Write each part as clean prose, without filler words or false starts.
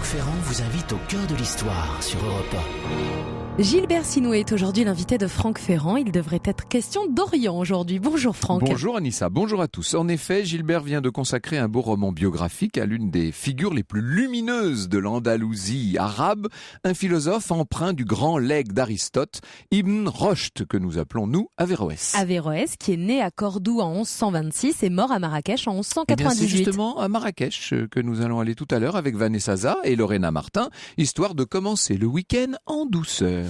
Franck Ferrand vous invite au cœur de l'histoire sur Europe 1. Gilbert Sinoué est aujourd'hui l'invité de Franck Ferrand. Il devrait être question d'Orient aujourd'hui. Bonjour Franck. Bonjour Anissa, bonjour à tous. En effet, Gilbert vient de consacrer un beau roman biographique à l'une des figures les plus lumineuses de l'Andalousie arabe, un philosophe empreint du grand legs d'Aristote, Ibn Rushd, que nous appelons nous Averroès. Averroès, qui est né à Cordoue en 1126 et mort à Marrakech en 1198. C'est justement à Marrakech que nous allons aller tout à l'heure avec Vanessa Zah et Lorena Martin, histoire de commencer le week-end en douceur.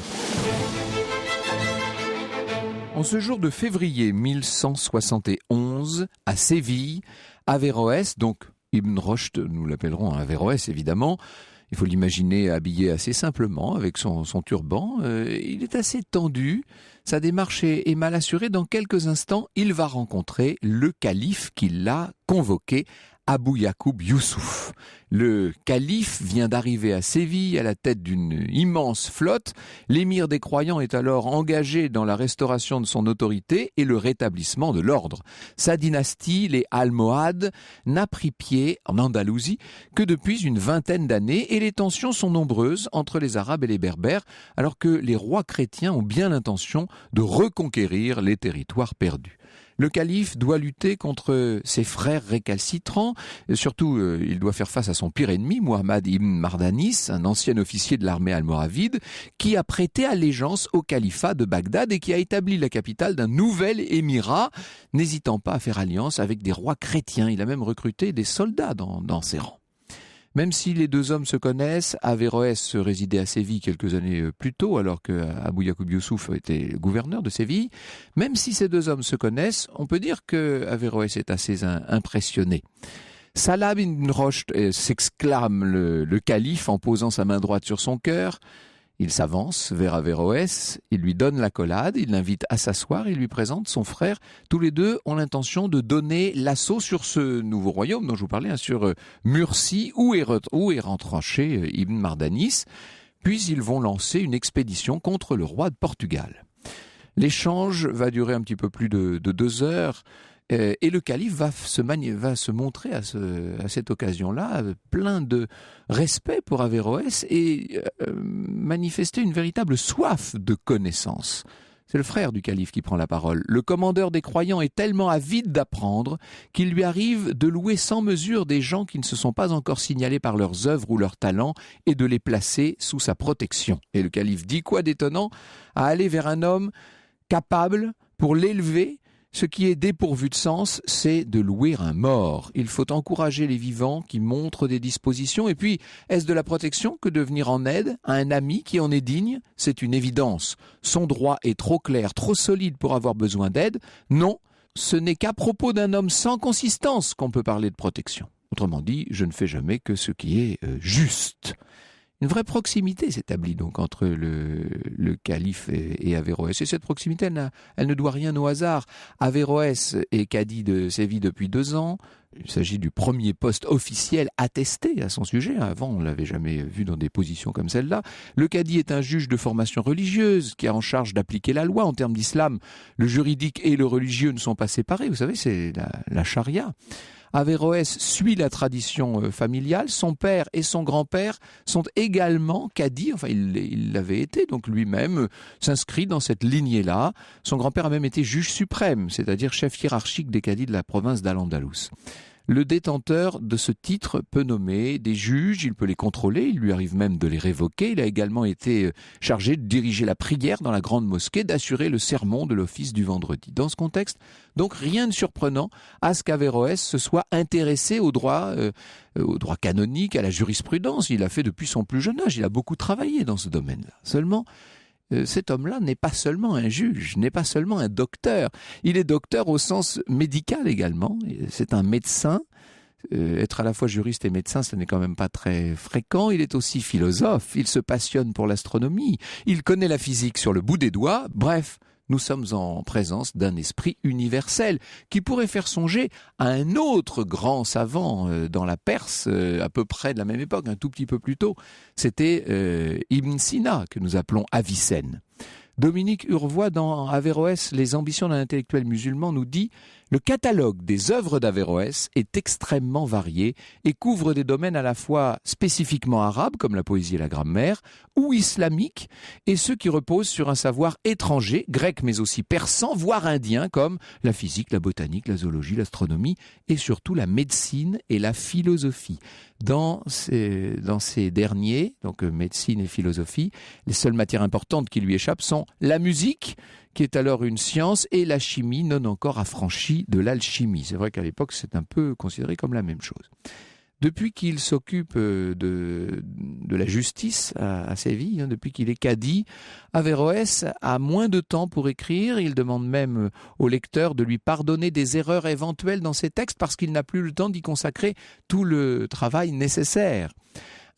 En ce jour de février 1171, à Séville, Averroès, donc Ibn Rushd, nous l'appellerons Averroès évidemment, il faut l'imaginer habillé assez simplement avec son turban, il est assez tendu, sa démarche est mal assurée. Dans quelques instants, il va rencontrer le calife qui l'a convoqué, Abou Yacoub Youssouf. Le calife vient d'arriver à Séville à la tête d'une immense flotte. L'émir des croyants est alors engagé dans la restauration de son autorité et le rétablissement de l'ordre. Sa dynastie, les Almohades, n'a pris pied en Andalousie que depuis une vingtaine d'années et les tensions sont nombreuses entre les Arabes et les Berbères, alors que les rois chrétiens ont bien l'intention de reconquérir les territoires perdus. Le calife doit lutter contre ses frères récalcitrants, et surtout il doit faire face à son pire ennemi, Muhammad ibn Mardanis, un ancien officier de l'armée almoravide, qui a prêté allégeance au califat de Bagdad et qui a établi la capitale d'un nouvel émirat, n'hésitant pas à faire alliance avec des rois chrétiens. Il a même recruté des soldats dans ses rangs. Même si les deux hommes se connaissent, Averroès résidait à Séville quelques années plus tôt, alors que Abou Yacoub Youssouf était gouverneur de Séville. Même si ces deux hommes se connaissent, on peut dire que Averroès est assez impressionné. Salah ibn Rushd, s'exclame le calife en posant sa main droite sur son cœur. Il s'avance vers Averroès, il lui donne l'accolade, il l'invite à s'asseoir, il lui présente son frère. Tous les deux ont l'intention de donner l'assaut sur ce nouveau royaume dont je vous parlais, sur Murcie, où est retranché Ibn Mardanis. Puis ils vont lancer une expédition contre le roi de Portugal. L'échange va durer un petit peu plus de 2 heures. Et le calife va se montrer à cette occasion-là plein de respect pour Averroès et manifester une véritable soif de connaissance. C'est le frère du calife qui prend la parole. Le commandeur des croyants est tellement avide d'apprendre qu'il lui arrive de louer sans mesure des gens qui ne se sont pas encore signalés par leurs œuvres ou leurs talents et de les placer sous sa protection. Et le calife dit quoi d'étonnant à aller vers un homme capable pour l'élever. Ce qui est dépourvu de sens, c'est de louer un mort. Il faut encourager les vivants qui montrent des dispositions. Et puis, est-ce de la protection que de venir en aide à un ami qui en est digne ? C'est une évidence. Son droit est trop clair, trop solide pour avoir besoin d'aide. Non, ce n'est qu'à propos d'un homme sans consistance qu'on peut parler de protection. Autrement dit, je ne fais jamais que ce qui est juste. Une vraie proximité s'établit donc entre le calife et Averroès. Et cette proximité, elle ne doit rien au hasard. Averroès est cadi de Séville depuis 2 ans. Il s'agit du premier poste officiel attesté à son sujet. Avant, on ne l'avait jamais vu dans des positions comme celle-là. Le cadi est un juge de formation religieuse qui est en charge d'appliquer la loi. En termes d'islam, le juridique et le religieux ne sont pas séparés. Vous savez, c'est la charia. Averroès suit la tradition familiale. Son père et son grand-père sont également cadis. Enfin, il l'avait été, donc lui-même s'inscrit dans cette lignée-là. Son grand-père a même été juge suprême, c'est-à-dire chef hiérarchique des cadis de la province d'Al-Andalus. Le détenteur de ce titre peut nommer des juges, il peut les contrôler, il lui arrive même de les révoquer. Il a également été chargé de diriger la prière dans la grande mosquée, d'assurer le sermon de l'office du vendredi. Dans ce contexte, donc rien de surprenant à ce qu'Averroès se soit intéressé au droit canonique, à la jurisprudence. Il l'a fait depuis son plus jeune âge, il a beaucoup travaillé dans ce domaine-là. Seulement, cet homme-là n'est pas seulement un juge, n'est pas seulement un docteur. Il est docteur au sens médical également. C'est un médecin. Être à la fois juriste et médecin, ce n'est quand même pas très fréquent. Il est aussi philosophe. Il se passionne pour l'astronomie. Il connaît la physique sur le bout des doigts. Bref, nous sommes en présence d'un esprit universel qui pourrait faire songer à un autre grand savant dans la Perse, à peu près de la même époque, un tout petit peu plus tôt. C'était Ibn Sina, que nous appelons Avicenne. Dominique Urvois, dans Averroès, les ambitions d'un intellectuel musulman, nous dit « Le catalogue des œuvres d'Averroès est extrêmement varié et couvre des domaines à la fois spécifiquement arabes, comme la poésie et la grammaire, ou islamiques, et ceux qui reposent sur un savoir étranger, grec mais aussi persan, voire indien, comme la physique, la botanique, la zoologie, l'astronomie, et surtout la médecine et la philosophie. » Dans ces derniers, donc médecine et philosophie, les seules matières importantes qui lui échappent sont la musique, qui est alors une science, et la chimie, non encore affranchie de l'alchimie. C'est vrai qu'à l'époque, c'est un peu considéré comme la même chose. Depuis qu'il s'occupe de la justice à Séville, depuis qu'il est cadi, Averroès a moins de temps pour écrire. Il demande même au lecteur de lui pardonner des erreurs éventuelles dans ses textes parce qu'il n'a plus le temps d'y consacrer tout le travail nécessaire.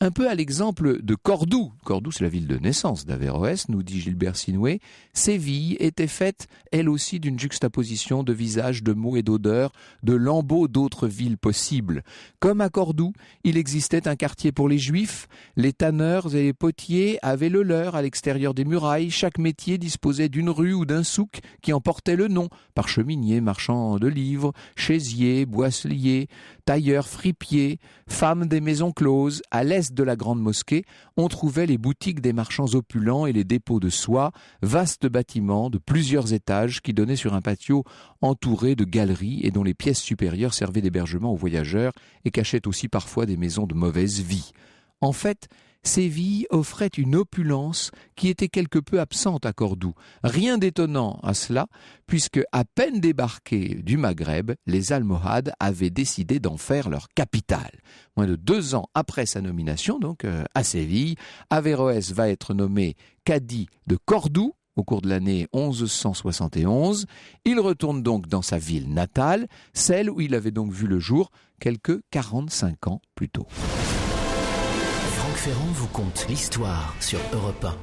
Un peu à l'exemple de Cordoue. Cordoue, c'est la ville de naissance d'Averroès, nous dit Gilbert Sinoué. Séville était faite, elle aussi, d'une juxtaposition de visages, de mots et d'odeurs, de lambeaux d'autres villes possibles. Comme à Cordoue, il existait un quartier pour les Juifs. Les tanneurs et les potiers avaient le leur à l'extérieur des murailles. Chaque métier disposait d'une rue ou d'un souk qui en portait le nom. Parcheminier, marchand de livres, chaisier, boisselier, tailleur, fripier, femmes des maisons closes. À l'est de la grande mosquée, on trouvait les boutiques des marchands opulents et les dépôts de soie, vastes bâtiments de plusieurs étages qui donnaient sur un patio entouré de galeries et dont les pièces supérieures servaient d'hébergement aux voyageurs et cachaient aussi parfois des maisons de mauvaise vie. En fait, Séville offrait une opulence qui était quelque peu absente à Cordoue. Rien d'étonnant à cela, puisque à peine débarqués du Maghreb, les Almohades avaient décidé d'en faire leur capitale. Moins de 2 ans après sa nomination, donc à Séville, Averroès va être nommé cadi de Cordoue au cours de l'année 1171. Il retourne donc dans sa ville natale, celle où il avait donc vu le jour quelques 45 ans plus tôt. Franck Ferrand vous conte l'histoire sur Europe 1.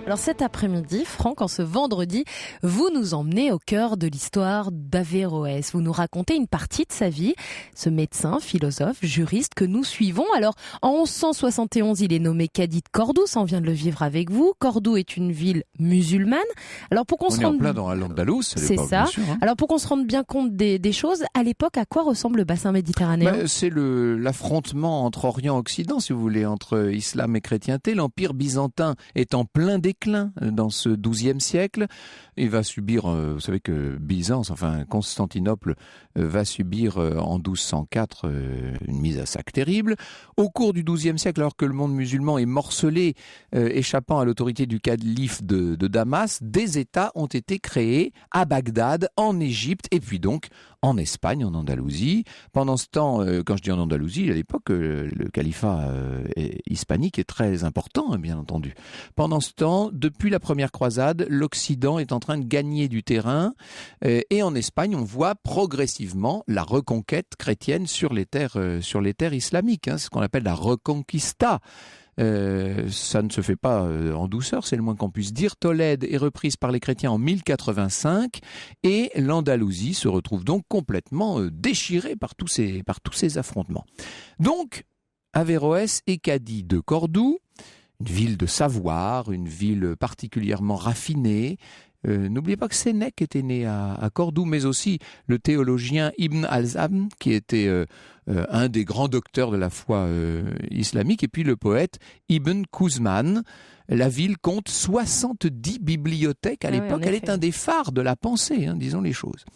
Alors cet après-midi, Franck, en ce vendredi, vous nous emmenez au cœur de l'histoire d'Averroès. Vous nous racontez une partie de sa vie, ce médecin, philosophe, juriste que nous suivons. Alors en 1171, il est nommé cadi de Cordoue, ça on vient de le vivre avec vous. Cordoue est une ville musulmane. Alors pour qu'on se rende en plein dans l'Andalous, c'est ça. Bien sûr, hein. Alors pour qu'on se rende bien compte des choses, à l'époque, à quoi ressemble le bassin méditerranéen ? C'est l'affrontement entre Orient et Occident, si vous voulez, entre islam et chrétienté. L'Empire byzantin est en plein déclin dans ce XIIe siècle. Il va subir, vous savez que Byzance, enfin Constantinople, va subir en 1204 une mise à sac terrible. Au cours du XIIe siècle, alors que le monde musulman est morcelé, échappant à l'autorité du calife de Damas, des États ont été créés à Bagdad, en Égypte, et puis donc en Espagne, en Andalousie. Pendant ce temps, quand je dis en Andalousie, à l'époque, le califat hispanique est très important, bien entendu. Pendant ce temps, depuis la première croisade, l'Occident est en train de gagner du terrain, et en Espagne, on voit progressivement la reconquête chrétienne sur les terres islamiques, ce qu'on appelle la reconquista. Ça ne se fait pas en douceur, c'est le moins qu'on puisse dire. Tolède est reprise par les chrétiens en 1085 et l'Andalousie se retrouve donc complètement déchirée par tous ces affrontements. Donc, Averroès est cadi de Cordoue, une ville de savoir, une ville particulièrement raffinée. N'oubliez pas que Sénèque était né à Cordoue, mais aussi le théologien Ibn al-Hazm, qui était un des grands docteurs de la foi islamique, et puis le poète Ibn Kuzman. La ville compte 70 bibliothèques à l'époque. Elle est un des phares de la pensée, disons les choses.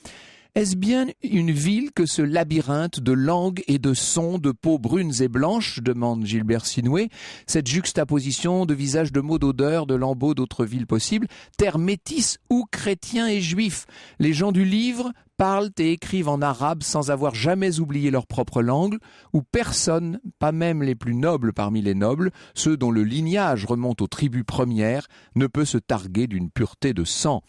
Est-ce bien une ville que ce labyrinthe de langues et de sons, de peaux brunes et blanches, demande Gilbert Sinoué, cette juxtaposition de visages, de mots, d'odeurs, de lambeaux d'autres villes possibles, terre métisse ou chrétiens et juifs. Les gens du livre parlent et écrivent en arabe sans avoir jamais oublié leur propre langue, où personne, pas même les plus nobles parmi les nobles, ceux dont le lignage remonte aux tribus premières, ne peut se targuer d'une pureté de sang.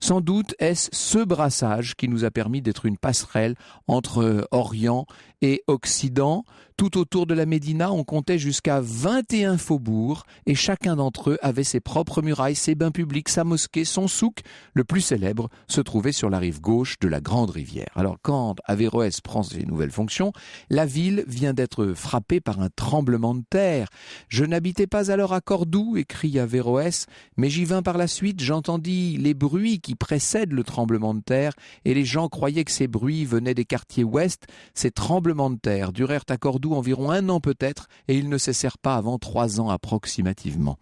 Sans doute est-ce ce brassage qui nous a permis d'être une passerelle entre Orient et Occident. Tout autour de la Médina, on comptait jusqu'à 21 faubourgs et chacun d'entre eux avait ses propres murailles, ses bains publics, sa mosquée, son souk. Le plus célèbre se trouvait sur la rive gauche de la grande rivière. Alors quand Averroès prend ses nouvelles fonctions, la ville vient d'être frappée par un tremblement de terre. « Je n'habitais pas alors à Cordoue », écrit Averroès, « mais j'y vins par la suite, j'entendis les bruits qui précèdent le tremblement de terre et les gens croyaient que ces bruits venaient des quartiers ouest. Ces tremblements de terre durèrent à Cordoue environ 1 an peut-être, et ils ne cessèrent pas avant 3 ans approximativement. »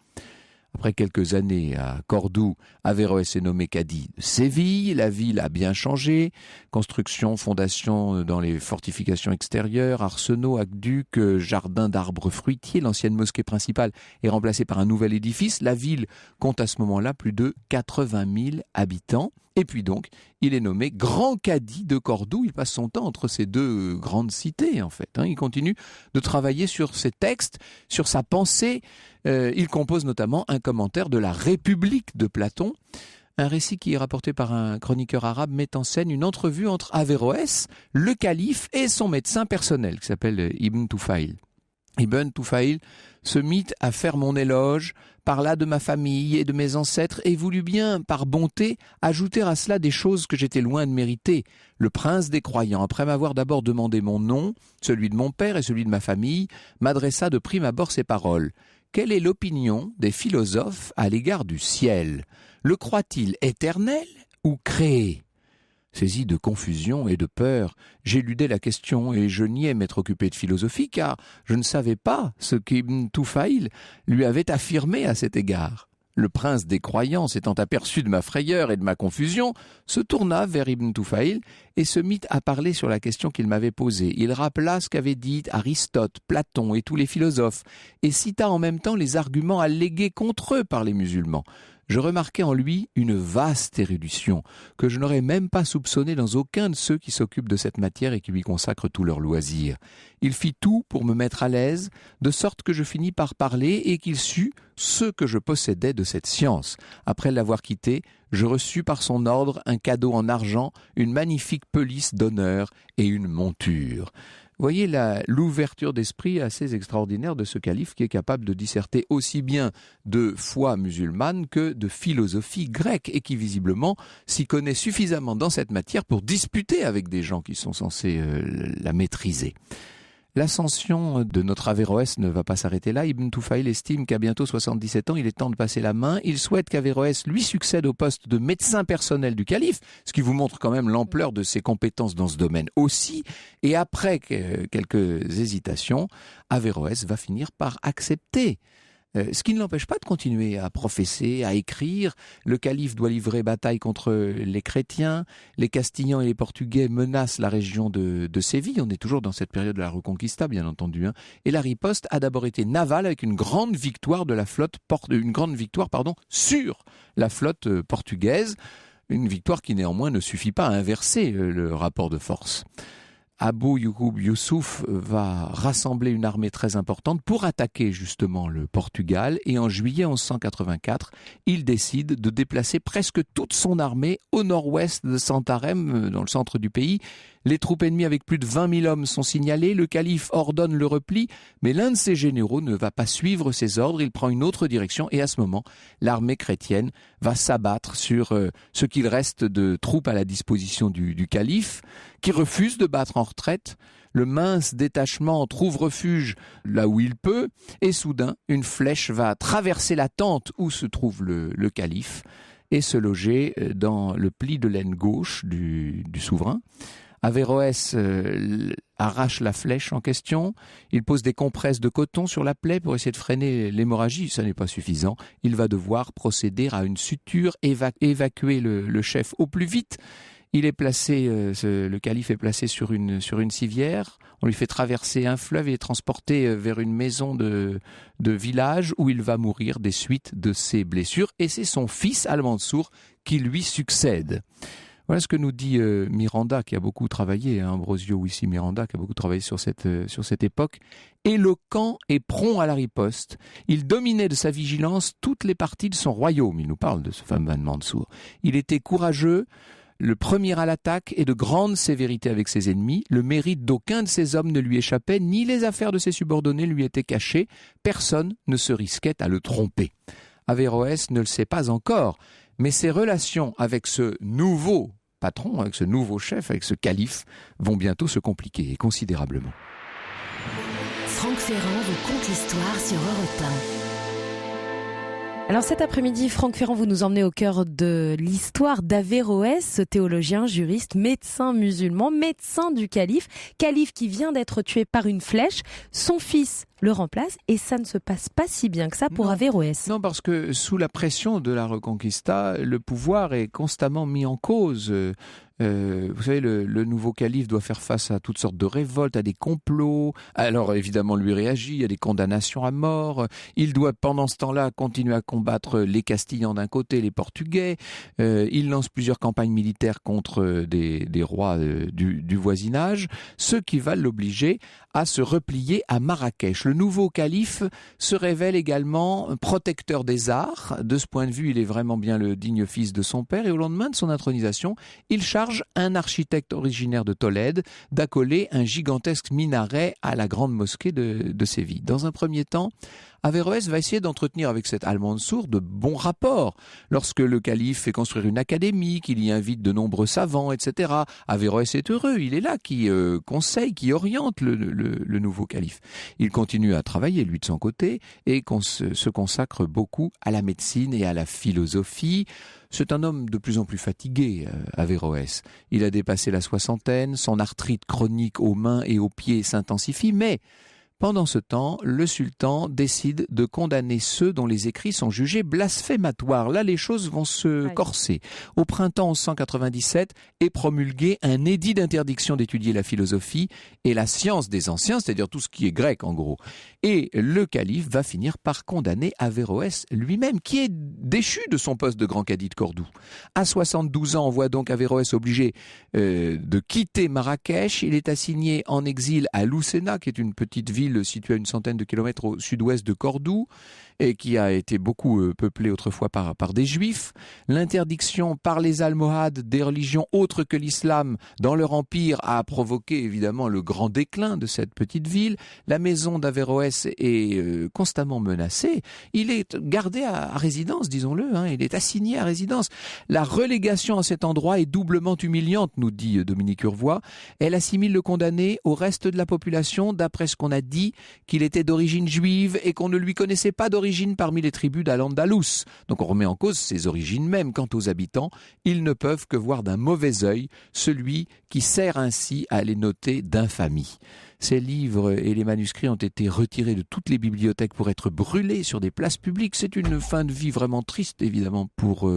Après quelques années à Cordoue, Averroès est nommé cadi de Séville. La ville a bien changé. Construction, fondation dans les fortifications extérieures, arsenaux, aqueducs, jardins d'arbres fruitiers. L'ancienne mosquée principale est remplacée par un nouvel édifice. La ville compte à ce moment-là plus de 80 000 habitants. Et puis donc, il est nommé grand cadi de Cordoue. Il passe son temps entre ces deux grandes cités, en fait. Il continue de travailler sur ses textes, sur sa pensée. Il compose notamment un commentaire de la République de Platon. Un récit qui est rapporté par un chroniqueur arabe met en scène une entrevue entre Averroès, le calife et son médecin personnel, qui s'appelle Ibn Tufail. Ibn Tufail se mit à faire mon éloge, parla de ma famille et de mes ancêtres et voulut bien, par bonté, ajouter à cela des choses que j'étais loin de mériter. Le prince des croyants, après m'avoir d'abord demandé mon nom, celui de mon père et celui de ma famille, m'adressa de prime abord ces paroles. « Quelle est l'opinion des philosophes à l'égard du ciel ? Le croit-il éternel ou créé ?» Saisi de confusion et de peur, j'éludai la question et je niais m'être occupé de philosophie car je ne savais pas ce qu'Ibn Tufail lui avait affirmé à cet égard. Le prince des croyants, s'étant aperçu de ma frayeur et de ma confusion, se tourna vers Ibn Tufail et se mit à parler sur la question qu'il m'avait posée. Il rappela ce qu'avaient dit Aristote, Platon et tous les philosophes et cita en même temps les arguments allégués contre eux par les musulmans. Je remarquai en lui une vaste érudition que je n'aurais même pas soupçonnée dans aucun de ceux qui s'occupent de cette matière et qui lui consacrent tout leur loisir. Il fit tout pour me mettre à l'aise, de sorte que je finis par parler et qu'il sut ce que je possédais de cette science. Après l'avoir quitté, je reçus par son ordre un cadeau en argent, une magnifique pelisse d'honneur et une monture. Voyez l'ouverture d'esprit assez extraordinaire de ce calife qui est capable de disserter aussi bien de foi musulmane que de philosophie grecque et qui visiblement s'y connaît suffisamment dans cette matière pour disputer avec des gens qui sont censés la maîtriser. L'ascension de notre Averroès ne va pas s'arrêter là. Ibn Tufail estime qu'à bientôt 77 ans, il est temps de passer la main. Il souhaite qu'Averroès lui succède au poste de médecin personnel du calife, ce qui vous montre quand même l'ampleur de ses compétences dans ce domaine aussi. Et après quelques hésitations, Averroès va finir par accepter. Ce qui ne l'empêche pas de continuer à professer, à écrire. Le calife doit livrer bataille contre les chrétiens. Les Castillans et les Portugais menacent la région de Séville. On est toujours dans cette période de la Reconquista, bien entendu. Et la riposte a d'abord été navale avec une grande victoire sur la flotte portugaise. Une victoire qui néanmoins ne suffit pas à inverser le rapport de force. Abou Youb Youssouf va rassembler une armée très importante pour attaquer justement le Portugal et en juillet 1184, il décide de déplacer presque toute son armée au nord-ouest de Santarém, dans le centre du pays. Les troupes ennemies avec plus de 20 000 hommes sont signalées, le calife ordonne le repli, mais l'un de ses généraux ne va pas suivre ses ordres, il prend une autre direction et à ce moment, l'armée chrétienne va s'abattre sur ce qu'il reste de troupes à la disposition du calife, qui refuse de battre en retraite. Le mince détachement trouve refuge là où il peut, et soudain, une flèche va traverser la tente où se trouve le calife et se loger dans le pli de laine gauche du souverain. Averroès arrache la flèche en question, il pose des compresses de coton sur la plaie pour essayer de freiner l'hémorragie, ça n'est pas suffisant. Il va devoir procéder à une suture, évacuer le chef au plus vite. Il est placé, le calife est placé sur une civière, on lui fait traverser un fleuve et est transporté vers une maison de village où il va mourir des suites de ses blessures et c'est son fils Al-Mansour qui lui succède. Voilà ce que nous dit Miranda, qui a beaucoup travaillé, Ambrosio ici Miranda, qui a beaucoup travaillé sur cette époque. Éloquent et prompt à la riposte, il dominait de sa vigilance toutes les parties de son royaume. Il nous parle de ce fameux Al-Mansour. Il était courageux, le premier à l'attaque et de grande sévérité avec ses ennemis. Le mérite d'aucun de ses hommes ne lui échappait, ni les affaires de ses subordonnés lui étaient cachées. Personne ne se risquait à le tromper. Averroès ne le sait pas encore, mais ses relations avec ce nouveau patron, avec ce nouveau chef, avec ce calife, vont bientôt se compliquer et considérablement. Franck Ferrand vous conte l'histoire sur Europe 1. Alors cet après-midi, Franck Ferrand, vous nous emmenez au cœur de l'histoire d'Averroès, théologien, juriste, médecin musulman, médecin du calife qui vient d'être tué par une flèche. Son fils le remplace et ça ne se passe pas si bien que ça pour Averroès. Non, parce que sous la pression de la Reconquista, le pouvoir est constamment mis en cause. Vous savez, le nouveau calife doit faire face à toutes sortes de révoltes, à des complots. Alors évidemment, lui réagit, il y a des condamnations à mort. Il doit pendant ce temps-là continuer à combattre les Castillans d'un côté, les Portugais. Il lance plusieurs campagnes militaires contre des rois du voisinage, ce qui va l'obliger à se replier à Marrakech. Le nouveau calife se révèle également protecteur des arts. De ce point de vue, il est vraiment bien le digne fils de son père. Et au lendemain de son intronisation, il charge un architecte originaire de Tolède d'accoler un gigantesque minaret à la grande mosquée de Séville. Dans un premier temps, Averroès va essayer d'entretenir avec cet Al-Mansour de bons rapports. Lorsque le calife fait construire une académie, qu'il y invite de nombreux savants, etc., Averroès est heureux. Il est là qui conseille, qui oriente le nouveau calife. Il continue à travailler, lui, de son côté, et se consacre beaucoup à la médecine et à la philosophie. C'est un homme de plus en plus fatigué, Averroès. Il a dépassé la soixantaine, son arthrite chronique aux mains et aux pieds s'intensifie, mais pendant ce temps, le sultan décide de condamner ceux dont les écrits sont jugés blasphématoires. Là, les choses vont se corser. Au printemps 1197 est promulgué un édit d'interdiction d'étudier la philosophie et la science des anciens, c'est-à-dire tout ce qui est grec en gros. Et le calife va finir par condamner Averroès lui-même, qui est déchu de son poste de grand cadi de Cordoue. À 72 ans, on voit donc Averroès obligé de quitter Marrakech. Il est assigné en exil à Lucena, qui est une petite ville située à une centaine de kilomètres au sud-ouest de Cordoue et qui a été beaucoup peuplée autrefois par des juifs. L'interdiction par les Almohades des religions autres que l'islam dans leur empire a provoqué évidemment le grand déclin de cette petite ville. La maison d'Averroès est constamment menacée. Il est gardé à résidence, disons-le, il est assigné à résidence. La relégation à cet endroit est doublement humiliante, nous dit Dominique Urvois. Elle assimile le condamné au reste de la population, d'après ce qu'on a dit, qu'il était d'origine juive et qu'on ne lui connaissait pas d'origine parmi les tribus d'Al-Andalus. Donc on remet en cause ses origines même. Quant aux habitants, ils ne peuvent que voir d'un mauvais œil celui qui sert ainsi à les noter d'infamie. Ces livres et les manuscrits ont été retirés de toutes les bibliothèques pour être brûlés sur des places publiques. C'est une fin de vie vraiment triste, évidemment, pour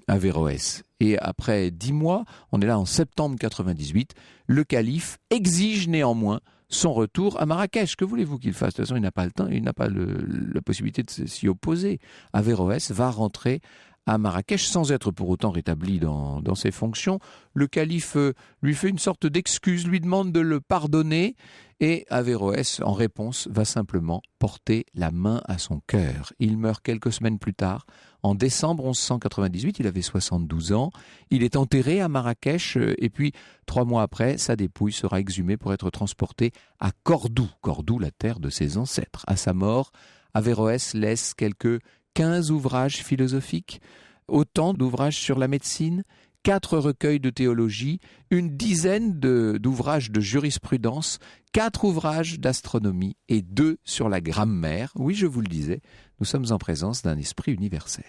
Averroès. Et après 10 mois, on est là en septembre 98, le calife exige néanmoins son retour à Marrakech. Que voulez-vous qu'il fasse? De toute façon, il n'a pas le temps, il n'a pas la possibilité de s'y opposer. Averroès va rentrer à Marrakech sans être pour autant rétabli dans ses fonctions. Le calife lui fait une sorte d'excuse, lui demande de le pardonner et Averroès, en réponse, va simplement porter la main à son cœur. Il meurt quelques semaines plus tard. En décembre 1198, il avait 72 ans. Il est enterré à Marrakech et puis 3 mois après, sa dépouille sera exhumée pour être transportée à Cordoue. Cordoue, la terre de ses ancêtres. À sa mort, Averroès laisse quelques 15 ouvrages philosophiques, autant d'ouvrages sur la médecine, 4 recueils de théologie, une dizaine d'ouvrages de jurisprudence, 4 ouvrages d'astronomie et 2 sur la grammaire. Oui, je vous le disais, nous sommes en présence d'un esprit universel.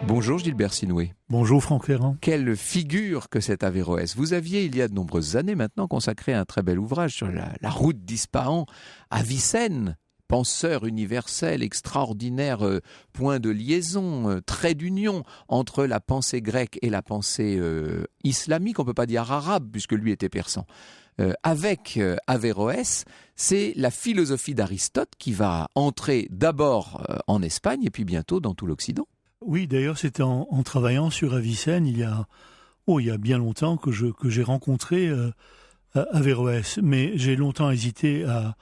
Bonjour Gilbert Sinoué. Bonjour Franck Ferrand. Quelle figure que cet Averroès. Vous aviez, il y a de nombreuses années maintenant, consacré un très bel ouvrage sur la route d'Ispahan, Avicenne, penseur universel, extraordinaire point de liaison, trait d'union entre la pensée grecque et la pensée islamique, on ne peut pas dire arabe puisque lui était persan. Avec Averroès, c'est la philosophie d'Aristote qui va entrer d'abord en Espagne et puis bientôt dans tout l'Occident. Oui, d'ailleurs, c'était en travaillant sur Avicenne, il y a bien longtemps que j'ai rencontré Averroès, mais j'ai longtemps hésité à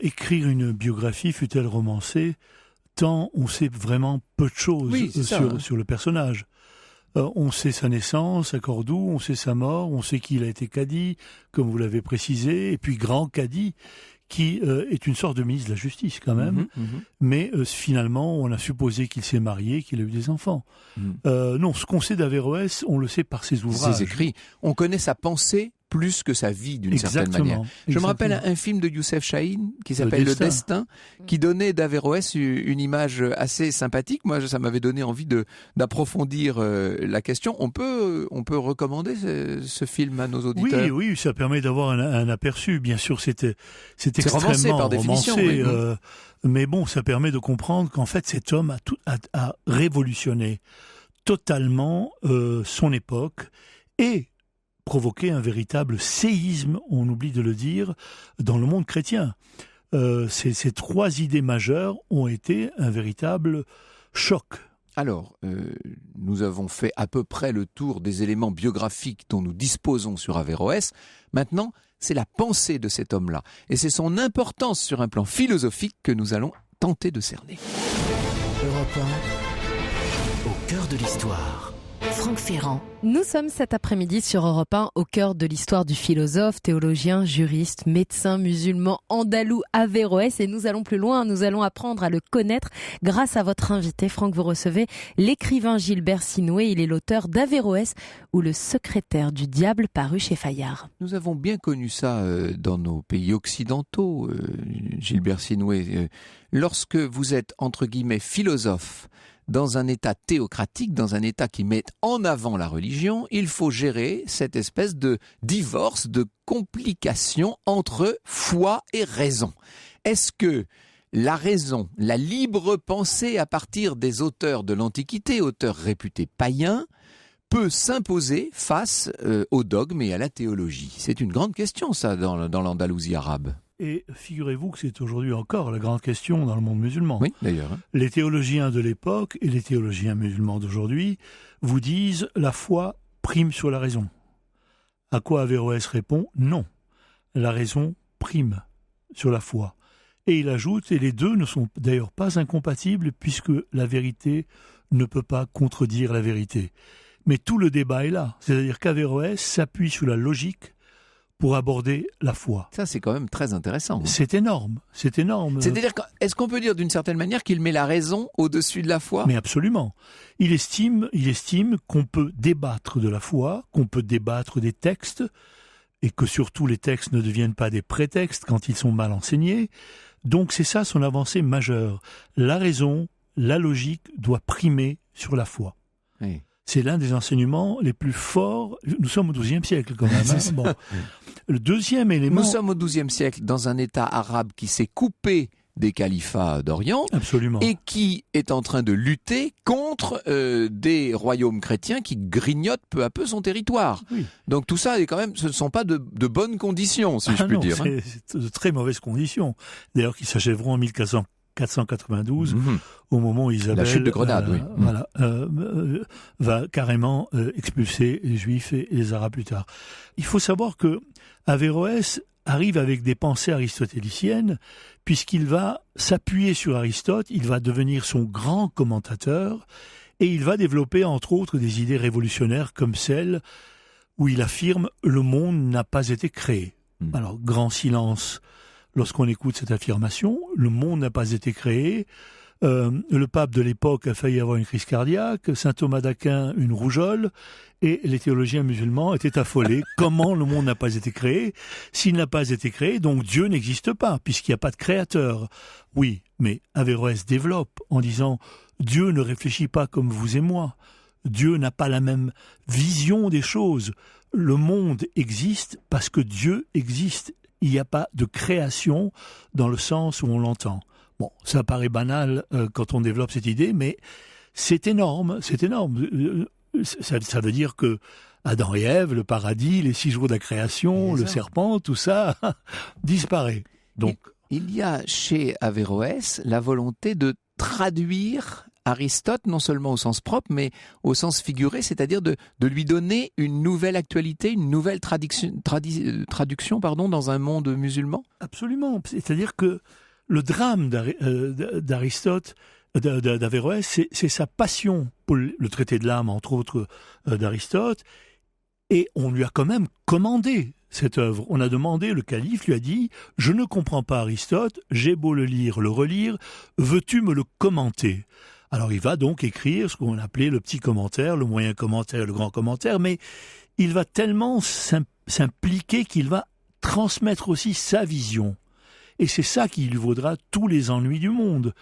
écrire une biographie, fût-elle romancée, temps, on sait vraiment peu de choses sur le personnage. On sait sa naissance à Cordoue, on sait sa mort, on sait qu'il a été cadi, comme vous l'avez précisé, et puis grand cadi, qui est une sorte de ministre de la Justice quand même. Mais finalement, on a supposé qu'il s'est marié, qu'il a eu des enfants. Non, ce qu'on sait d'Averroès, on le sait par ses ouvrages. Ses écrits. On connaît sa pensée plus que sa vie d'une certaine manière. Je me rappelle un film de Youssef Chahine qui s'appelle Le Destin, qui donnait d'Averroès une image assez sympathique. Moi, ça m'avait donné envie d'approfondir la question. On peut recommander ce film à nos auditeurs. Oui, ça permet d'avoir un aperçu. Bien sûr, c'est extrêmement romancé par définition. Oui. Mais bon, ça permet de comprendre qu'en fait, cet homme a révolutionné totalement son époque et provoqué un véritable séisme, on oublie de le dire, dans le monde chrétien. Ces trois idées majeures ont été un véritable choc. Alors, nous avons fait à peu près le tour des éléments biographiques dont nous disposons sur Averroès. Maintenant, c'est la pensée de cet homme-là. Et c'est son importance sur un plan philosophique que nous allons tenter de cerner. Europe 1, au cœur de l'histoire. Franck Ferrand. Nous sommes cet après-midi sur Europe 1 au cœur de l'histoire du philosophe, théologien, juriste, médecin musulman andalou Averroès, et nous allons plus loin, nous allons apprendre à le connaître grâce à votre invité. Franck, vous recevez l'écrivain Gilbert Sinoué, il est l'auteur d'Averroès ou le secrétaire du diable paru chez Fayard. Nous avons bien connu ça dans nos pays occidentaux, Gilbert Sinoué. Lorsque vous êtes entre guillemets philosophe, dans un état théocratique, dans un état qui met en avant la religion, il faut gérer cette espèce de divorce, de complication entre foi et raison. Est-ce que la raison, la libre pensée à partir des auteurs de l'Antiquité, auteurs réputés païens, peut s'imposer face au dogme et à la théologie? C'est une grande question, ça, dans l'Andalousie arabe. Et figurez-vous que c'est aujourd'hui encore la grande question dans le monde musulman. Oui, d'ailleurs. Les théologiens de l'époque et les théologiens musulmans d'aujourd'hui vous disent la foi prime sur la raison. À quoi Averroès répond non. La raison prime sur la foi. Et il ajoute, et les deux ne sont d'ailleurs pas incompatibles puisque la vérité ne peut pas contredire la vérité. Mais tout le débat est là. C'est-à-dire qu'Averroès s'appuie sur la logique pour aborder la foi. Ça, c'est quand même très intéressant. C'est énorme, c'est énorme. C'est-à-dire, est-ce qu'on peut dire d'une certaine manière qu'il met la raison au-dessus de la foi ? Mais absolument. Il estime qu'on peut débattre de la foi, qu'on peut débattre des textes, et que surtout les textes ne deviennent pas des prétextes quand ils sont mal enseignés. Donc c'est ça son avancée majeure. La raison, la logique doit primer sur la foi. Oui. C'est l'un des enseignements les plus forts. Nous sommes au XIIe siècle quand même. Hein. Bon. Le deuxième élément... Nous sommes au XIIe siècle dans un État arabe qui s'est coupé des califats d'Orient. Absolument. Et qui est en train de lutter contre des royaumes chrétiens qui grignotent peu à peu son territoire. Oui. Donc tout ça, quand même, ce ne sont pas de bonnes conditions, si je puis dire. C'est de très mauvaises conditions. D'ailleurs, qui s'achèveront en 1492, au moment où Isabelle, la chute de Grenade, va carrément expulser les Juifs et les Arabes plus tard. Il faut savoir que Averroès arrive avec des pensées aristotéliciennes, puisqu'il va s'appuyer sur Aristote, il va devenir son grand commentateur, et il va développer entre autres des idées révolutionnaires comme celle où il affirme « le monde n'a pas été créé ». Alors, grand silence lorsqu'on écoute cette affirmation, le monde n'a pas été créé. Le pape de l'époque a failli avoir une crise cardiaque, saint Thomas d'Aquin une rougeole, et les théologiens musulmans étaient affolés. Comment le monde n'a pas été créé? S'il n'a pas été créé, donc Dieu n'existe pas, puisqu'il n'y a pas de créateur. Oui, mais Averroès développe en disant « Dieu ne réfléchit pas comme vous et moi. Dieu n'a pas la même vision des choses. Le monde existe parce que Dieu existe. Il n'y a pas de création dans le sens où on l'entend. » Bon, ça paraît banal quand on développe cette idée, mais c'est énorme, c'est énorme. Ça veut dire que Adam et Ève, le paradis, les 6 jours de la création, le serpent, tout ça disparaît. Donc, il y a chez Averroès la volonté de traduire Aristote, non seulement au sens propre, mais au sens figuré, c'est-à-dire de lui donner une nouvelle actualité, une nouvelle traduction dans un monde musulman. Absolument, c'est-à-dire que le drame d'Aristote d'Averroès, c'est sa passion pour le traité de l'âme, entre autres, d'Aristote, et on lui a quand même commandé cette œuvre. On a demandé, le calife lui a dit « Je ne comprends pas Aristote, j'ai beau le lire, le relire, veux-tu me le commenter ?» Alors il va donc écrire ce qu'on appelait le petit commentaire, le moyen commentaire, le grand commentaire, mais il va tellement s'impliquer qu'il va transmettre aussi sa vision. Et c'est ça qui lui vaudra tous les ennuis du monde.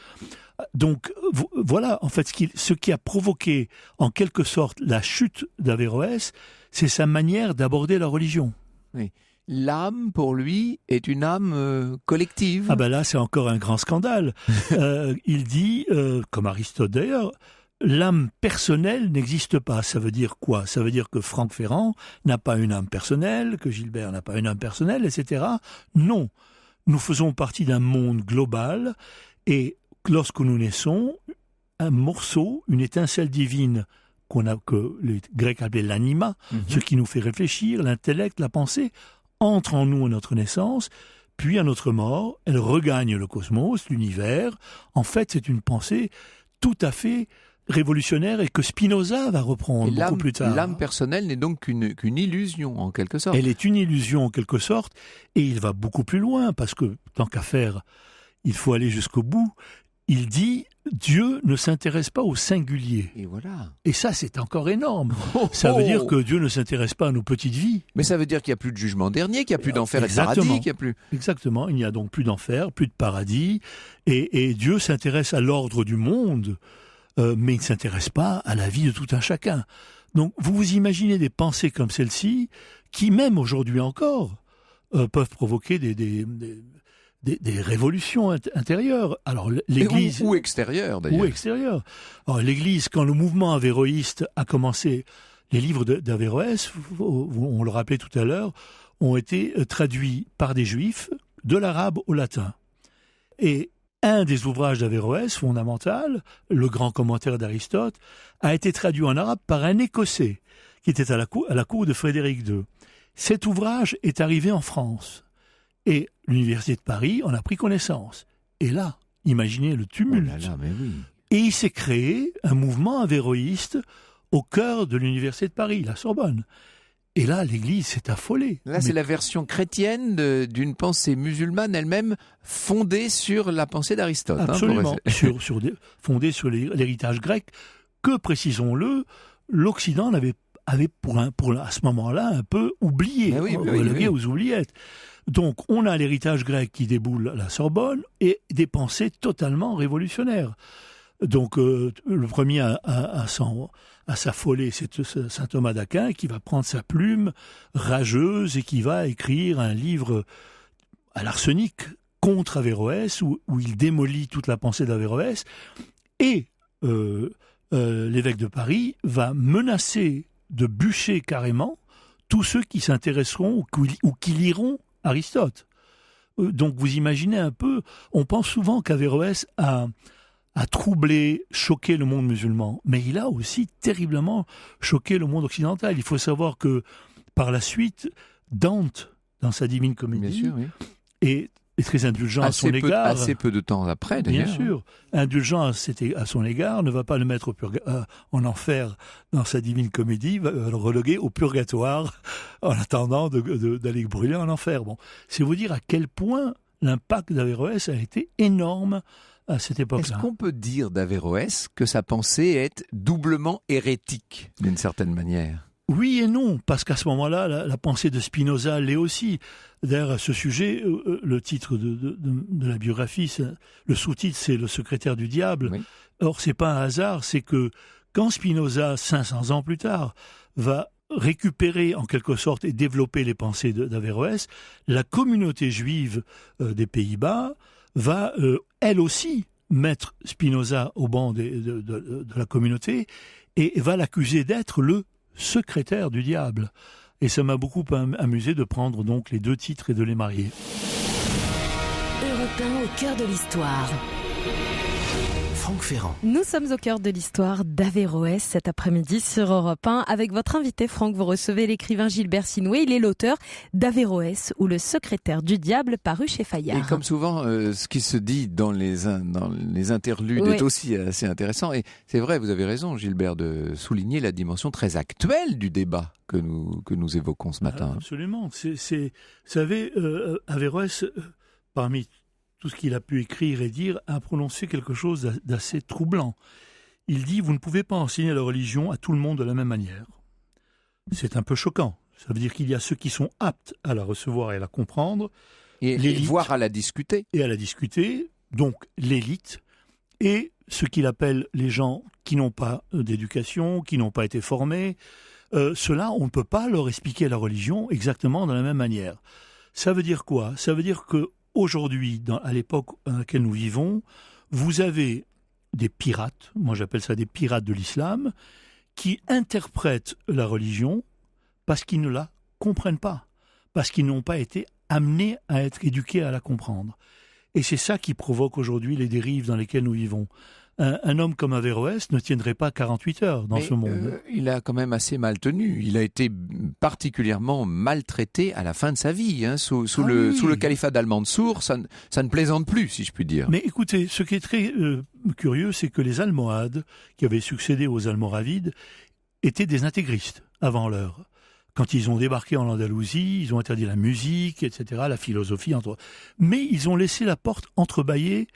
Donc voilà, en fait, ce qui a provoqué en quelque sorte la chute d'Averroès, c'est sa manière d'aborder la religion. Oui. L'âme, pour lui, est une âme collective. Ah ben là, c'est encore un grand scandale. Il dit, comme Aristote d'ailleurs, l'âme personnelle n'existe pas. Ça veut dire quoi? Ça veut dire que Franck Ferrand n'a pas une âme personnelle, que Gilbert n'a pas une âme personnelle, etc. Non. Nous faisons partie d'un monde global et lorsque nous naissons, un morceau, une étincelle divine que les Grecs appelaient l'anima, ce qui nous fait réfléchir, l'intellect, la pensée, entre en nous à notre naissance, puis à notre mort, elle regagne le cosmos, l'univers. En fait, c'est une pensée tout à fait révolutionnaire et que Spinoza va reprendre beaucoup plus tard. L'âme personnelle n'est donc qu'une illusion, en quelque sorte. Elle est une illusion, en quelque sorte, et il va beaucoup plus loin, parce que, tant qu'à faire, il faut aller jusqu'au bout. Il dit « Dieu ne s'intéresse pas au singulier ». Et voilà. Et ça, c'est encore énorme. Ça veut dire que Dieu ne s'intéresse pas à nos petites vies. Mais ça veut dire qu'il n'y a plus de jugement dernier, qu'il n'y a plus d'enfer et de paradis, qu'il n'y a plus... Exactement, il n'y a donc plus d'enfer, plus de paradis, et Dieu s'intéresse à l'ordre du monde, mais il ne s'intéresse pas à la vie de tout un chacun. Donc vous vous imaginez des pensées comme celle-ci, qui même aujourd'hui encore, peuvent provoquer des révolutions intérieures. Alors l'Église ou extérieures d'ailleurs. Ou extérieures. Alors l'Église, quand le mouvement avéroïste a commencé, les livres d'Averroès, on le rappelait tout à l'heure, ont été traduits par des Juifs de l'arabe au latin. Et un des ouvrages d'Averroès, fondamental, le grand commentaire d'Aristote, a été traduit en arabe par un Écossais qui était à la cour de Frédéric II. Cet ouvrage est arrivé en France. Et l'Université de Paris en a pris connaissance. Et là, imaginez le tumulte. Oh là là, mais oui. Et il s'est créé un mouvement avéroïste au cœur de l'Université de Paris, la Sorbonne. Et là, l'Église s'est affolée. Là, c'est la version chrétienne d'une pensée musulmane elle-même fondée sur la pensée d'Aristote. Absolument, fondée sur l'héritage grec que, précisons-le, l'Occident avait à ce moment-là un peu oublié, relégué aux oubliettes. Donc, on a l'héritage grec qui déboule à la Sorbonne et des pensées totalement révolutionnaires. Donc, le premier à s'affoler, c'est saint Thomas d'Aquin qui va prendre sa plume rageuse et qui va écrire un livre à l'arsenic contre Averroès où il démolit toute la pensée d'Averroès. Et l'évêque de Paris va menacer de bûcher carrément tous ceux qui s'intéresseront ou qui liront Aristote. Donc vous imaginez un peu, on pense souvent qu'Averroès a troublé, choqué le monde musulman, mais il a aussi terriblement choqué le monde occidental. Il faut savoir que par la suite, Dante, dans sa Divine Comédie, bien sûr, oui, est très indulgent à son égard. Assez peu de temps après, d'ailleurs. Bien sûr. Indulgent à son égard, ne va pas le mettre en enfer dans sa Divine Comédie, va le reléguer au purgatoire en attendant d'aller brûler en enfer. Bon, c'est vous dire à quel point l'impact d'Averroès a été énorme à cette époque-là. Est-ce qu'on peut dire d'Averroès que sa pensée est doublement hérétique, d'une certaine manière ? Oui et non, parce qu'à ce moment-là, la pensée de Spinoza l'est aussi. D'ailleurs, à ce sujet, le titre de la biographie, le sous-titre, c'est « Le secrétaire du diable ». Oui. Or, c'est pas un hasard, c'est que quand Spinoza, 500 ans plus tard, va récupérer en quelque sorte et développer les pensées d'Averroès, la communauté juive des Pays-Bas va, elle aussi, mettre Spinoza au banc de la communauté et va l'accuser d'être le secrétaire du diable. Et ça m'a beaucoup amusé de prendre donc les deux titres et de les marier. Europe 1 au cœur de l'histoire. Franck Ferrand. Nous sommes au cœur de l'histoire d'Averroès cet après-midi sur Europe 1. Avec votre invité Franck, vous recevez l'écrivain Gilbert Sinoué. Il est l'auteur d'Averroès ou le secrétaire du diable, paru chez Fayard. Et comme souvent, ce qui se dit dans les interludes est aussi assez intéressant. Et c'est vrai, vous avez raison Gilbert de souligner la dimension très actuelle du débat que nous évoquons ce matin. Absolument. Vous savez, Averroès, parmi tout ce qu'il a pu écrire et dire, a prononcé quelque chose d'assez troublant. Il dit « Vous ne pouvez pas enseigner la religion à tout le monde de la même manière ». C'est un peu choquant. Ça veut dire qu'il y a ceux qui sont aptes à la recevoir et à la comprendre, et voire à la discuter. Et à la discuter, donc l'élite, et ce qu'il appelle les gens qui n'ont pas d'éducation, qui n'ont pas été formés. Ceux-là, on ne peut pas leur expliquer la religion exactement de la même manière. Ça veut dire quoi ? Ça veut dire que aujourd'hui, à l'époque à laquelle nous vivons, vous avez des pirates, moi j'appelle ça des pirates de l'islam, qui interprètent la religion parce qu'ils ne la comprennent pas, parce qu'ils n'ont pas été amenés à être éduqués à la comprendre. Et c'est ça qui provoque aujourd'hui les dérives dans lesquelles nous vivons. Un homme comme Averroès ne tiendrait pas 48 heures dans ce monde. Il a quand même assez mal tenu. Il a été particulièrement maltraité à la fin de sa vie. Sous le califat d'Al-Mansour, ça ne plaisante plus, si je puis dire. Mais écoutez, ce qui est très curieux, c'est que les Almohades, qui avaient succédé aux Almoravides, étaient des intégristes avant l'heure. Quand ils ont débarqué en Andalousie, ils ont interdit la musique, etc., la philosophie, entre autres. Mais ils ont laissé la porte entrebâillée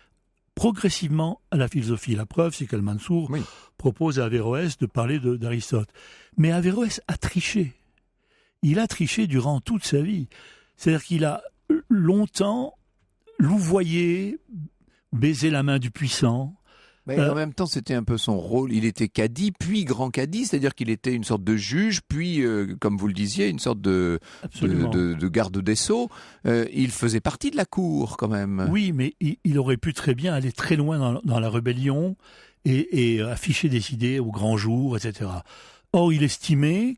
progressivement à la philosophie. La preuve, c'est qu'Al-Mansour propose à Averroès de parler d'Aristote. Mais Averroès a triché. Il a triché durant toute sa vie. C'est-à-dire qu'il a longtemps louvoyé, baisé la main du puissant. Mais en même temps, c'était un peu son rôle. Il était cadi, puis grand cadi, c'est-à-dire qu'il était une sorte de juge, puis, comme vous le disiez, une sorte de garde des sceaux. Il faisait partie de la cour, quand même. Oui, mais il aurait pu très bien aller très loin dans la rébellion et afficher des idées au grand jour, etc. Or, il estimait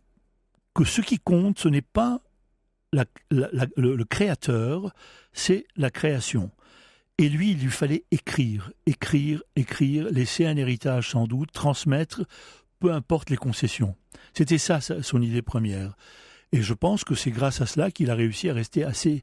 que ce qui compte, ce n'est pas le créateur, c'est la création. Et lui, il lui fallait écrire, laisser un héritage sans doute, transmettre, peu importe les concessions. C'était ça son idée première. Et je pense que c'est grâce à cela qu'il a réussi à rester assez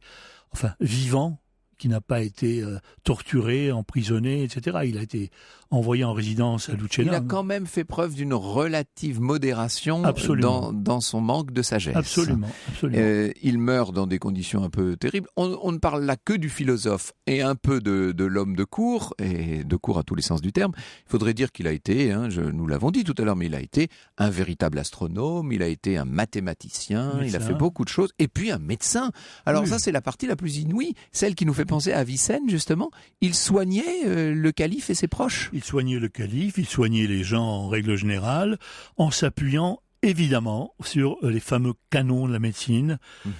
vivant, qui n'a pas été torturé, emprisonné, etc. Il a été envoyé en résidence à Lucena. Il a quand même fait preuve d'une relative modération dans son manque de sagesse. Absolument. Il meurt dans des conditions un peu terribles. On ne parle là que du philosophe et un peu de l'homme de cour, et de cour à tous les sens du terme. Il faudrait dire qu'il a été, nous l'avons dit tout à l'heure, mais il a été un véritable astronome, il a été un mathématicien, il a fait beaucoup de choses, et puis un médecin. Alors ça, c'est la partie la plus inouïe, celle qui nous fait penser à Avicenne, justement. Il soignait le calife et ses proches. Il soignait le calife, il soignait les gens en règle générale, en s'appuyant évidemment sur les fameux canons de la médecine,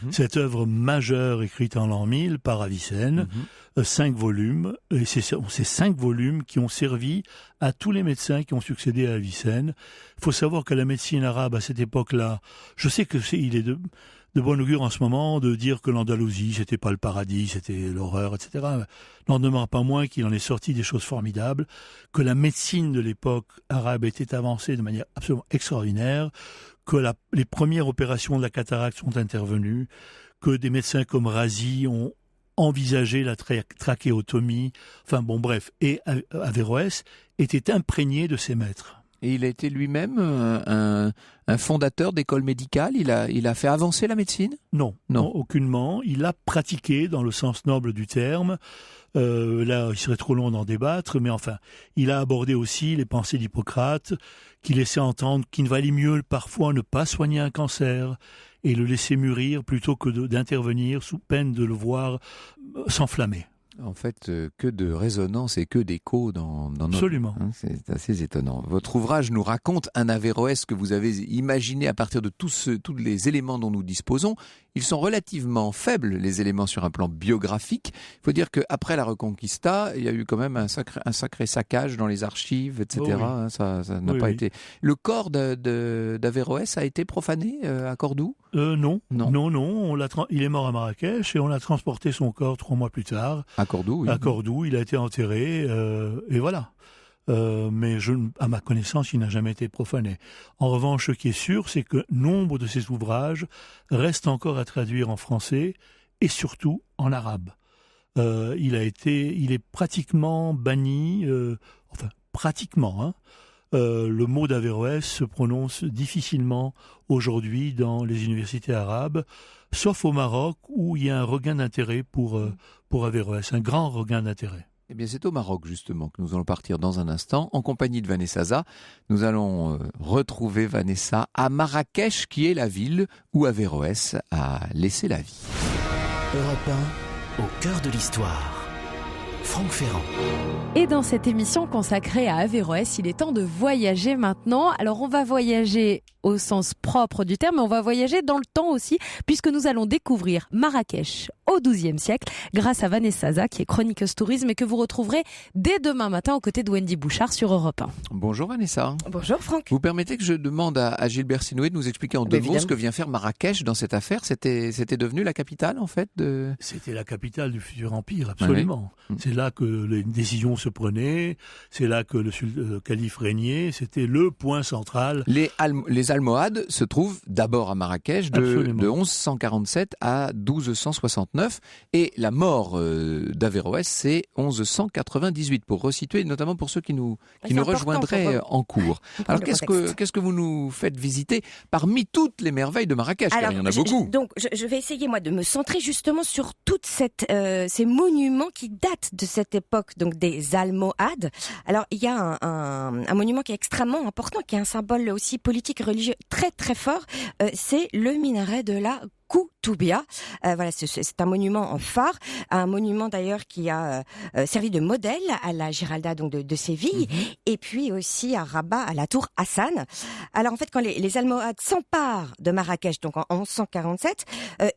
cette œuvre majeure écrite en l'an 1000 par Avicenne, 5 volumes, et c'est ces 5 volumes qui ont servi à tous les médecins qui ont succédé à Avicenne. Il faut savoir que la médecine arabe à cette époque-là, je sais que il est de bon augure en ce moment de dire que l'Andalousie, c'était pas le paradis, c'était l'horreur, etc. N'en demeure pas moins qu'il en est sorti des choses formidables, que la médecine de l'époque arabe était avancée de manière absolument extraordinaire, que les premières opérations de la cataracte sont intervenues, que des médecins comme Razi ont envisagé la trachéotomie, et Averroès était imprégné de ses maîtres. Et il a été lui-même un fondateur d'école médicale. Il a fait avancer la médecine ? Non, aucunement. Il a pratiqué dans le sens noble du terme. Là, il serait trop long d'en débattre, mais il a abordé aussi les pensées d'Hippocrate, qui laissait entendre qu'il valait mieux parfois ne pas soigner un cancer et le laisser mûrir plutôt que d'intervenir sous peine de le voir s'enflammer. En fait, que de résonance et que d'écho dans notre... Absolument. C'est assez étonnant. Votre ouvrage nous raconte un Averroès que vous avez imaginé à partir de tous les éléments dont nous disposons. Ils sont relativement faibles, les éléments sur un plan biographique. Il faut dire qu'après la Reconquista, il y a eu quand même un sacré saccage dans les archives, etc. Oh oui. Ça n'a pas été... Le corps d'Averroès a été profané à Cordoue ? Non. Il est mort à Marrakech et on a transporté son corps 3 mois plus tard À Cordoue, oui. À Cordoue, il a été enterré, et voilà. Mais à ma connaissance, il n'a jamais été profané. En revanche, ce qui est sûr, c'est que nombre de ses ouvrages restent encore à traduire en français et surtout en arabe. Il est pratiquement banni, pratiquement, hein. Le mot d'Averroès se prononce difficilement aujourd'hui dans les universités arabes, sauf au Maroc où il y a un regain d'intérêt pour Averroès, un grand regain d'intérêt. Eh bien, c'est au Maroc, justement, que nous allons partir dans un instant, en compagnie de Vanessa Zaza. Nous allons retrouver Vanessa à Marrakech, qui est la ville où Averroès a laissé la vie. Europe 1, au cœur de l'histoire. Franck Ferrand. Et dans cette émission consacrée à Averroès, il est temps de voyager maintenant. Alors on va voyager au sens propre du terme, mais on va voyager dans le temps aussi, puisque nous allons découvrir Marrakech au XIIe siècle, grâce à Vanessa Zaza, qui est chroniqueuse tourisme et que vous retrouverez dès demain matin aux côtés de Wendy Bouchard sur Europe 1. Bonjour Vanessa. Bonjour Franck. Vous permettez que je demande à Gilbert Sinoué de nous expliquer en deux mots ce que vient faire Marrakech dans cette affaire. C'était devenu la capitale, en fait de... C'était la capitale du futur empire, absolument. Oui. C'est là que les décisions se prenaient, c'est là que le calife régnait, c'était le point central. Les Almohades se trouvent d'abord à Marrakech de 1147 à 1269 et la mort d'Averroès c'est 1198 pour resituer, notamment pour ceux qui nous rejoindraient en cours. Alors qu'est-ce que vous nous faites visiter parmi toutes les merveilles de Marrakech, car il y en a beaucoup. Donc je vais essayer moi de me centrer justement sur toutes ces monuments qui datent de cette époque, donc des Almohades. Alors il y a un monument qui est extrêmement important, qui est un symbole aussi politique et religieux très très fort, c'est le minaret de la Koutoubia. Voilà, c'est un monument en phare, un monument d'ailleurs qui a servi de modèle à la Giralda donc de Séville, et puis aussi à Rabat à la tour Hassan. Alors en fait, quand les Almohades s'emparent de Marrakech, donc en 1147,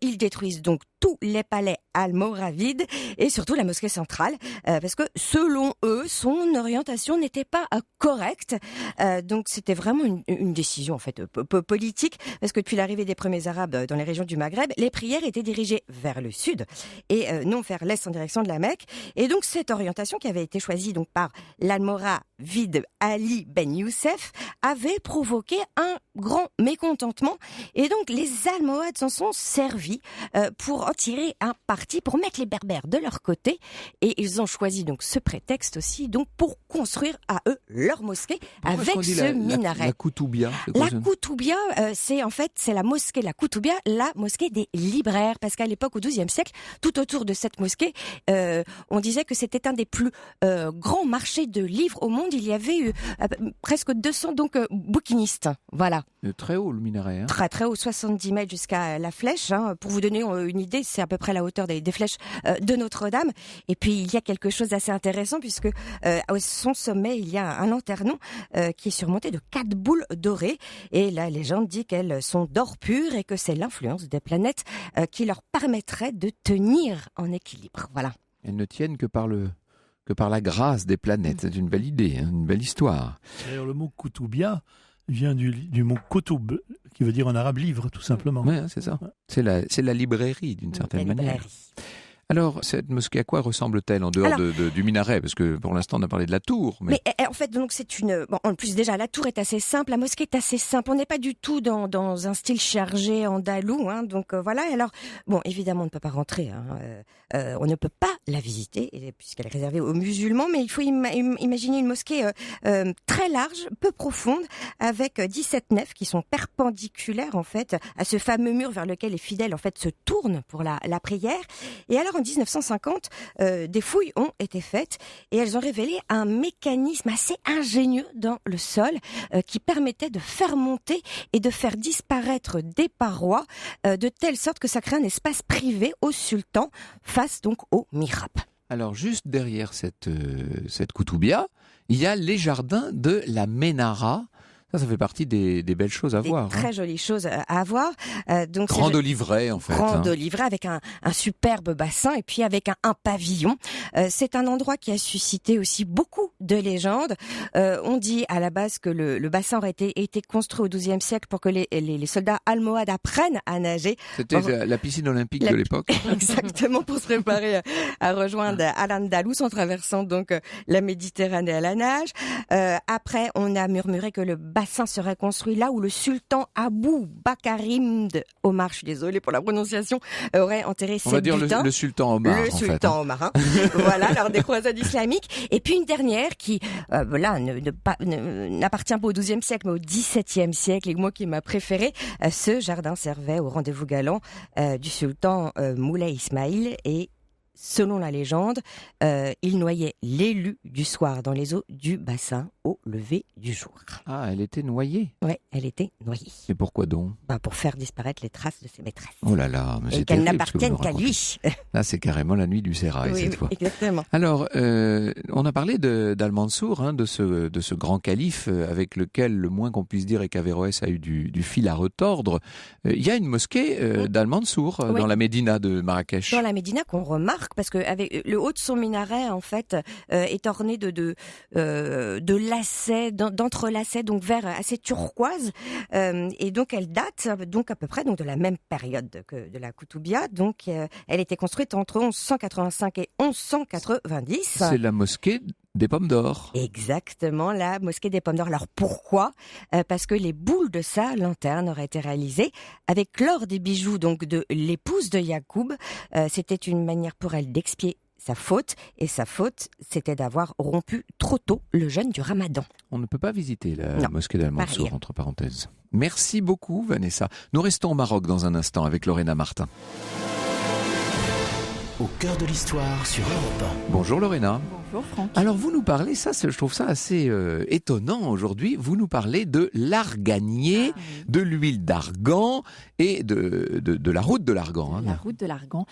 ils détruisent donc tous les palais almoravides et surtout la mosquée centrale, parce que selon eux, son orientation n'était pas correcte. Donc c'était vraiment une décision en fait politique, parce que depuis l'arrivée des premiers Arabes dans les régions du Maghreb, les prières étaient dirigées vers le sud et non vers l'est en direction de la Mecque. Et donc cette orientation qui avait été choisie donc par l'almoravide Ali Ben Youssef avait provoqué un grand mécontentement. Et donc les Almohades s'en sont servis pour en tirer un parti, pour mettre les Berbères de leur côté. Et ils ont choisi donc ce prétexte aussi donc pour construire à eux leur mosquée. Pourquoi avec ce minaret. La Koutoubia. La Koutoubia, c'est la mosquée, la Koutoubia, la mosquée des libraires, parce qu'à l'époque, au XIIe siècle, tout autour de cette mosquée, on disait que c'était un des plus grands marchés de livres au monde. Il y avait eu presque 200 donc bouquinistes. Voilà. Très haut le minaret. Hein. Très très haut, 70 mètres jusqu'à la flèche. Hein. Pour vous donner une idée, c'est à peu près la hauteur des flèches de Notre-Dame. Et puis il y a quelque chose d'assez intéressant, puisque à son sommet, il y a un lanternon qui est surmonté de 4 boules dorées. Et la légende dit qu'elles sont d'or pur et que c'est l'influence des planètes qui leur permettrait de tenir en équilibre. Voilà. Elles ne tiennent que par la grâce des planètes. C'est une belle idée, hein, une belle histoire. D'ailleurs, le mot Koutoubia vient du mot Koutoub, qui veut dire en arabe livre, tout simplement. Oui, c'est ça. C'est la librairie, d'une certaine manière. Alors, cette mosquée, à quoi ressemble-t-elle en dehors du minaret? Parce que pour l'instant, on a parlé de la tour. Mais en fait, donc c'est en plus, déjà, la tour est assez simple, la mosquée est assez simple. On n'est pas du tout dans un style chargé andalou, hein. Donc voilà. Alors, bon, évidemment, on ne peut pas rentrer. Hein. On ne peut pas la visiter, puisqu'elle est réservée aux musulmans. Mais il faut imaginer une mosquée très large, peu profonde, avec 17 nefs qui sont perpendiculaires en fait à ce fameux mur vers lequel les fidèles en fait se tournent pour la prière. Et alors en 1950, des fouilles ont été faites et elles ont révélé un mécanisme assez ingénieux dans le sol qui permettait de faire monter et de faire disparaître des parois de telle sorte que ça crée un espace privé au sultan face donc au mihrab. alors juste derrière cette Koutoubia, il y a les jardins de la Ménara Ça fait partie des belles choses à Des voir. très jolies choses à voir. Donc Grande Oliveraie, en fait. Grande Oliveraie avec un superbe bassin et puis avec un pavillon. C'est un endroit qui a suscité aussi beaucoup de légendes. On dit à la base que le bassin aurait été construit au XIIe siècle pour que les soldats almohades apprennent à nager. C'était la piscine olympique de l'époque. Exactement, pour se préparer à rejoindre Al-Andalus en traversant donc la Méditerranée à la nage. Après, on a murmuré que le bassin serait construit là où le sultan Abou Bakarim Omar, je suis désolée pour la prononciation, aurait enterré ses butins. On va dire le sultan Omar. Le sultan Omar, voilà, lors des croisades islamiques. Et puis une dernière qui, n'appartient pas au XIIe siècle, mais au XVIIe siècle, et moi qui m'a préféré, ce jardin servait au rendez-vous galant du sultan Moulay Ismail et selon la légende, il noyait l'élu du soir dans les eaux du bassin au lever du jour. Ah, elle était noyée. Ouais, elle était noyée. Et pourquoi donc? Pour faire disparaître les traces de ses maîtresses. Oh là là, mais et c'est qu'elles terrible ce que vous n'appartiennent nous qu'à racontez. lui. Là, c'est carrément la nuit du sérail cette fois. Exactement. Alors, on a parlé d'Al-Mansour, de ce grand calife avec lequel, le moins qu'on puisse dire, est qu'Averroès a eu du fil à retordre. Il y a une mosquée d'Al-Mansour dans la Médina de Marrakech. Dans la Médina qu'on remarque, parce que avec le haut de son minaret, en fait, est orné de lacets, d'entrelacets, donc vert assez turquoise, et donc elle date donc à peu près donc de la même période que de la Koutoubia. Donc elle était construite entre 1185 et 1190. C'est la mosquée des Pommes d'Or. Exactement, la mosquée des Pommes d'Or. Alors pourquoi ? Parce que les boules de sa lanterne auraient été réalisées avec l'or des bijoux donc de l'épouse de Yacoub. C'était une manière pour elle d'expier sa faute, et sa faute, c'était d'avoir rompu trop tôt le jeûne du Ramadan. On ne peut pas visiter la mosquée d'Al-Mansour, entre parenthèses. Merci beaucoup, Vanessa. Nous restons au Maroc dans un instant avec Lorena Martin. Au cœur de l'histoire sur Europe 1. Bonjour Lorena. Bonjour Franck. Alors vous nous parlez, je trouve ça assez étonnant aujourd'hui, vous nous parlez de l'arganier, de l'huile d'argan et de la route de l'argan. La route de l'argan.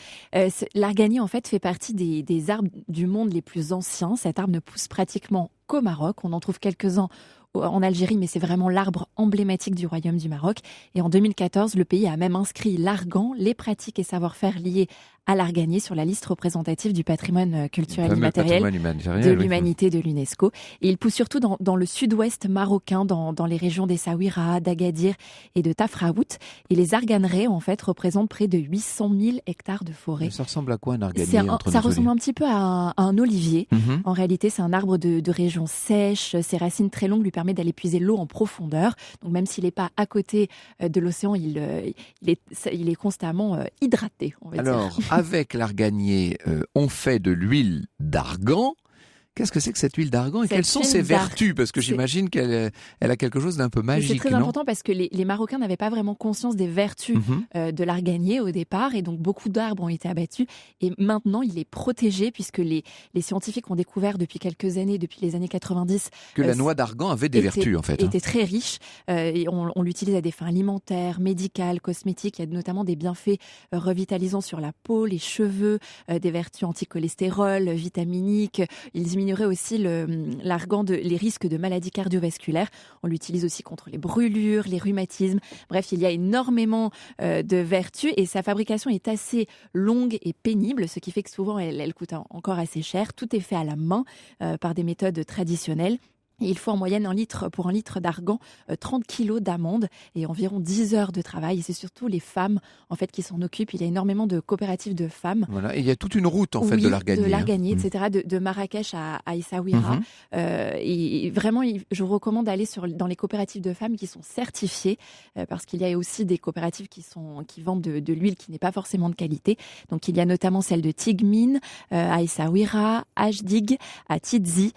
L'arganier en fait fait partie des arbres du monde les plus anciens. Cet arbre ne pousse pratiquement qu'au Maroc. On en trouve quelques-uns en Algérie, mais c'est vraiment l'arbre emblématique du royaume du Maroc. Et en 2014, le pays a même inscrit l'argan, les pratiques et savoir-faire liés à l'arganier sur la liste représentative du patrimoine culturel immatériel de l'humanité de l'UNESCO. Et il pousse surtout dans le sud-ouest marocain, dans les régions d'Essaouira, d'Agadir et de Tafraout. Et les arganeraies, en fait, représentent près de 800 000 hectares de forêt. Ça ressemble à quoi un arganier Ça ressemble un petit peu à un olivier. Mm-hmm. En réalité, c'est un arbre de région sèche. Ses racines très longues lui permettent d'aller puiser l'eau en profondeur. Donc même s'il n'est pas à côté de l'océan, il est constamment hydraté, on va dire. Avec l'arganier, on fait de l'huile d'argan. Qu'est-ce que c'est que cette huile d'argan et quelles sont ses vertus? Parce que j'imagine qu'elle a quelque chose d'un peu magique. C'est très important parce que les Marocains n'avaient pas vraiment conscience des vertus de l'arganier au départ, et donc beaucoup d'arbres ont été abattus. Et maintenant, il est protégé puisque les scientifiques ont découvert depuis quelques années, depuis les années 90, que la noix d'argan avait des vertus en fait. Était très riche. Et on l'utilise à des fins alimentaires, médicales, cosmétiques. Il y a notamment des bienfaits revitalisants sur la peau, les cheveux, des vertus anti-cholestérol, vitaminiques. Il diminuerait aussi l'argan les risques de maladies cardiovasculaires. On l'utilise aussi contre les brûlures, les rhumatismes. Bref, il y a énormément de vertus et sa fabrication est assez longue et pénible, ce qui fait que souvent elle coûte encore assez cher. Tout est fait à la main par des méthodes traditionnelles. Et il faut en moyenne pour un litre d'argan 30 kilos d'amandes et environ 10 heures de travail. Et c'est surtout les femmes en fait qui s'en occupent. Il y a énormément de coopératives de femmes. Voilà, et il y a toute une route en fait de l'arganier. De l'arganier, etc. De Marrakech à Essaouira. Et vraiment, je vous recommande d'aller dans les coopératives de femmes qui sont certifiées parce qu'il y a aussi des coopératives qui vendent de l'huile qui n'est pas forcément de qualité. Donc il y a notamment celle de Tigmin à Essaouira, Ajdig, à Tizi,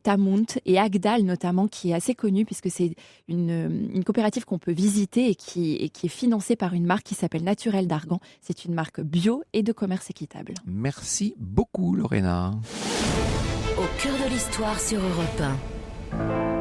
Tamount et Agdal notamment, qui est assez connue puisque c'est une coopérative qu'on peut visiter et qui est financée par une marque qui s'appelle Naturel d'Argan. C'est une marque bio et de commerce équitable. Merci beaucoup Lorena. Au cœur de l'histoire sur Europe 1.